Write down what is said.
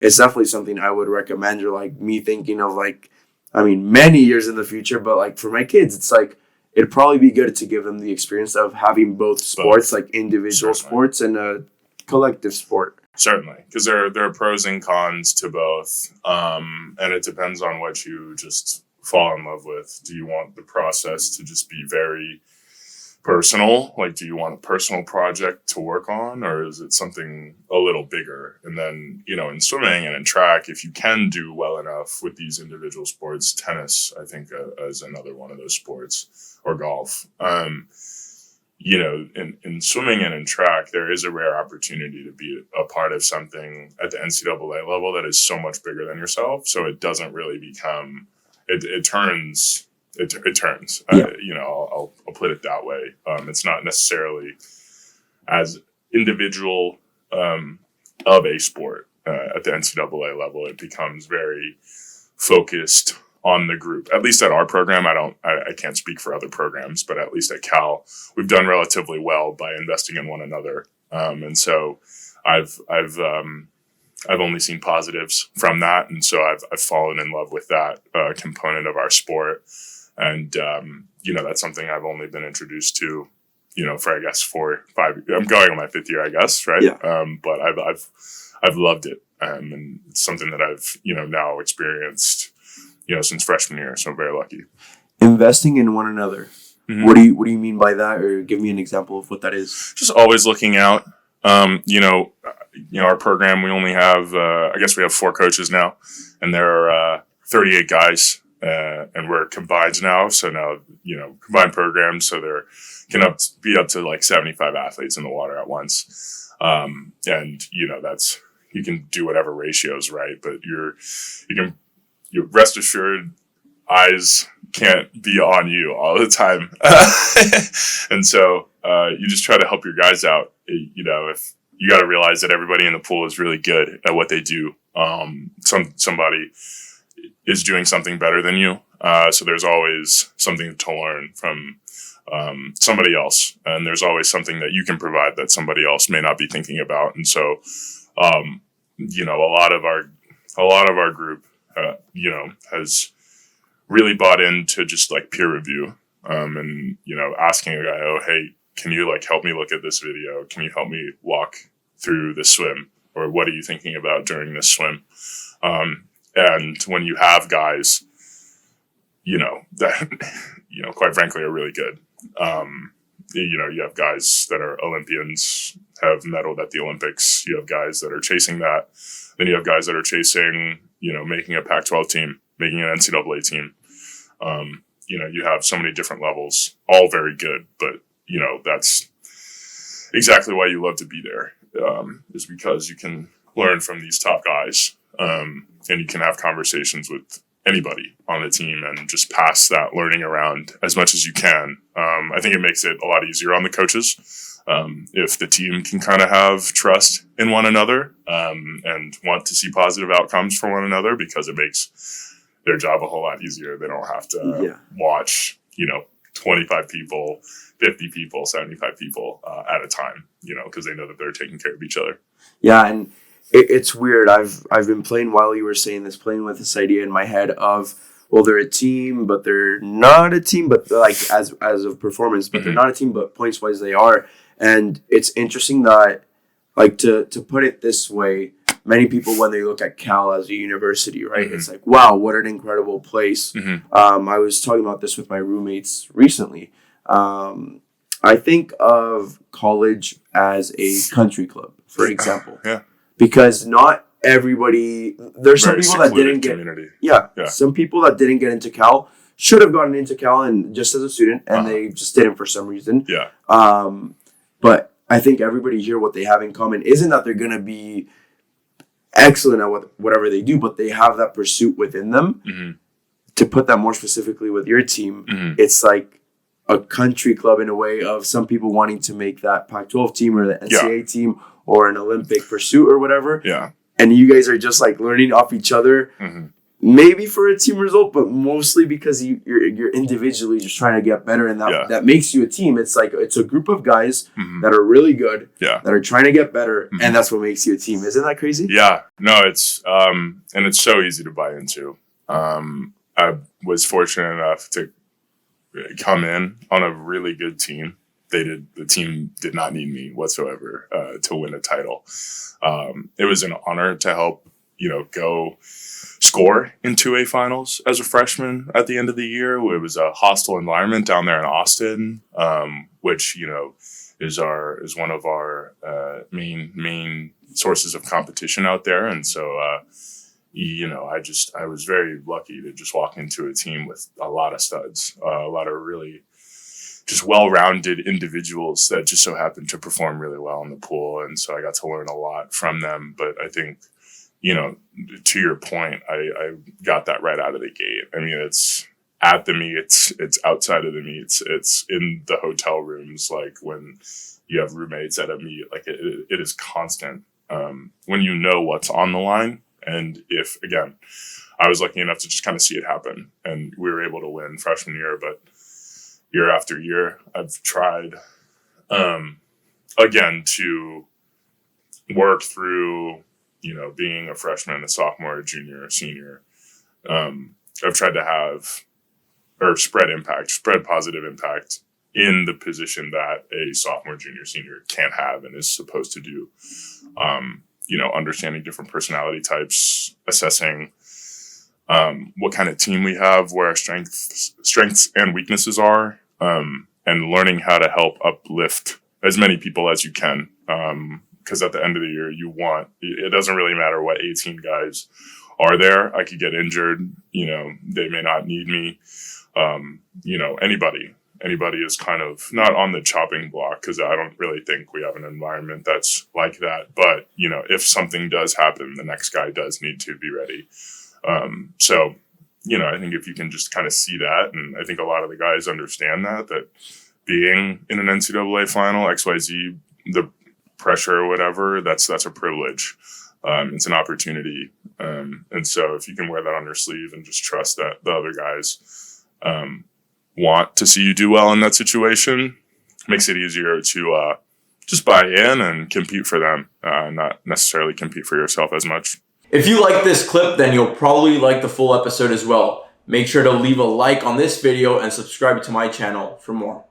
it's definitely something I would recommend, or like me thinking of like, I mean, many years in the future, but like for my kids, it's like, it'd probably be good to give them the experience of having both sports, like individual sports and a collective sport. Certainly, because there are pros and cons to both, and it depends on what you just fall in love with. Do you want the process to just be very personal? Like, do you want a personal project to work on, or is it something a little bigger? And then, in swimming and in track, if you can do well enough with these individual sports, tennis, I think, is another one of those sports, or golf. In swimming and in track, there is a rare opportunity to be a part of something at the NCAA level that is so much bigger than yourself. So it doesn't really become, it turns. Yeah. I'll put it that way. It's not necessarily as individual of a sport at the NCAA level. It becomes very focused on the group. At least at our program, I can't speak for other programs, but at least at Cal, we've done relatively well by investing in one another. And so I've only seen positives from that, and so I've fallen in love with that component of our sport. And, that's something I've only been introduced to, for, I guess, 4 or 5, I'm going on my 5th year, I guess. Right. Yeah. But I've loved it. And it's something that I've, now experienced, since freshman year. So I'm very lucky. Investing in one another. Mm-hmm. What do you mean by that? Or give me an example of what that is. Just always looking out. Our program, we only have, I guess we have 4 coaches now, and there are 38 guys. And we're combined now. So now, combined programs. So there can be up to like 75 athletes in the water at once. And, that's, you can do whatever ratios, right? But you rest assured, eyes can't be on you all the time. And so you just try to help your guys out. If you got to realize that everybody in the pool is really good at what they do. Somebody is doing something better than you. So there's always something to learn from somebody else. And there's always something that you can provide that somebody else may not be thinking about. And so, a lot of our group, has really bought into just like peer review, and, asking a guy, oh, hey, can you like help me look at this video? Can you help me walk through the swim? Or what are you thinking about during this swim? And when you have guys, that, quite frankly, are really good. You have guys that are Olympians, have medaled at the Olympics. You have guys that are chasing that. Then you have guys that are chasing, making a Pac-12 team, making an NCAA team. You have so many different levels, all very good. But, that's exactly why you love to be there, is because you can learn from these top guys. And you can have conversations with anybody on the team and just pass that learning around as much as you can. I think it makes it a lot easier on the coaches if the team can kind of have trust in one another and want to see positive outcomes for one another, because it makes their job a whole lot easier. They don't have to watch, 25 people, 50 people, 75 people at a time, because they know that they're taking care of each other. Yeah, and it's weird. I've been playing, while you were saying this, playing with this idea in my head of, well, they're a team, but they're not a team, but like as of performance, but they're not a team, but points wise they are. And it's interesting that, like, to put it this way, many people, when they look at Cal as a university, right, it's like, wow, what an incredible place. I was talking about this with my roommates recently. I think of college as a country club, for example. Yeah. Because not everybody, there's some people that didn't get, some people that didn't get into Cal should have gotten into Cal and just as a student, and they just didn't for some reason. Yeah. But I think everybody here, what they have in common isn't that they're going to be excellent at whatever they do, but they have that pursuit within them. To put that more specifically with your team, it's like a country club in a way of some people wanting to make that Pac-12 team or the NCAA team or an Olympic pursuit or whatever. Yeah. And you guys are just like learning off each other. maybe for a team result, but mostly because you're individually just trying to get better, and that makes you a team. It's like it's a group of guys that are really good, that are trying to get better, and that's what makes you a team. Isn't that crazy? Yeah, no, it's and it's so easy to buy into. I was fortunate enough to come in on a really good team. The team did not need me whatsoever to win a title. It was an honor to help, go score in 2A finals as a freshman at the end of the year. It was a hostile environment down there in Austin, which, is one of our main sources of competition out there. And so, I was very lucky to just walk into a team with a lot of studs, a lot of really just well-rounded individuals that just so happened to perform really well in the pool. And so I got to learn a lot from them. But I think, to your point, I got that right out of the gate. I mean, it's at the meets, it's outside of the meets, it's in the hotel rooms, like when you have roommates at a meet, like it is constant. When you know what's on the line, and if, again, I was lucky enough to just kind of see it happen, and we were able to win freshman year, but year after year, I've tried, again, to work through, being a freshman, a sophomore, a junior, a senior. I've tried to have, or spread positive impact in the position that a sophomore, junior, senior can't have and is supposed to do. Understanding different personality types, assessing what kind of team we have, where our strengths and weaknesses are, and learning how to help uplift as many people as you can. Because at the end of the year, it doesn't really matter what 18 guys are there. I could get injured, they may not need me. Anybody is kind of not on the chopping block, because I don't really think we have an environment that's like that. But, if something does happen, the next guy does need to be ready. I think if you can just kind of see that, and I think a lot of the guys understand that being in an NCAA final, XYZ, the pressure or whatever, that's a privilege. It's an opportunity. And so if you can wear that on your sleeve and just trust that the other guys want to see you do well in that situation, makes it easier to just buy in and compete for them, not necessarily compete for yourself as much. If you like this clip, then you'll probably like the full episode as well. Make sure to leave a like on this video and subscribe to my channel for more.